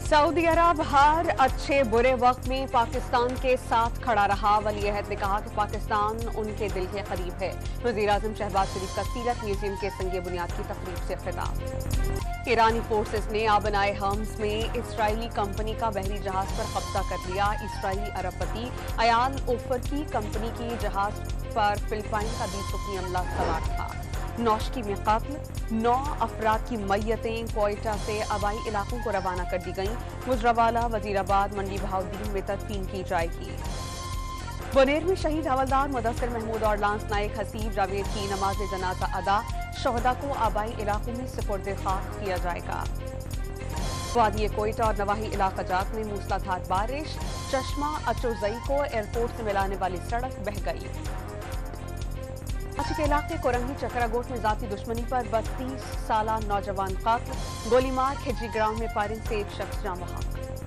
Saudi अरब हर अच्छे बुरे वक्त में पाकिस्तान के साथ खड़ा रहा। वली अहद ने कहा कि पाकिस्तान उनके दिल के करीब है। वज़ीर-ए-आज़म शहबाज शरीफ का सीरत म्यूजियम के संगे बुनियाद की तकरीब से खिताब। ईरानी फोर्सेस ने आबनाए हम्स में इसराइली कंपनी का बहरी जहाज पर कब्जा कर लिया। इसराइली अरबपति अयाल ओफर की कंपनी की जहाज पर फिलिपाइन का 20 रुकनी अमला सवार था। नौशकी में कत्ल, 9 अफराद की मैयतें क्वेटा से आबाई इलाकों को रवाना कर दी गईं। गुजरावाला, वजीराबाद, मंडी बहाउद्दीन में तदफीन की जाएगी। बोनेर में शहीद हवलदार मुदस्सिर महमूद और लांस नायक हसीब जावेद की नमाज जनाजा अदा। शहदा को आबाई इलाकों में सुपुर्द खाक किया जाएगा। वादी कोयटा और नवाही इलाका जात में मूसलाधार बारिश। चश्मा अचोजई को एयरपोर्ट से मिलाने वाली सड़क बह गई। कराची के इलाके कोरंगी चक्रागोट में जाती दुश्मनी पर 32 साला नौजवान कत्ल। गोली मार खिजी ग्राउंड में फायरिंग से एक शख्स जाँ बहक।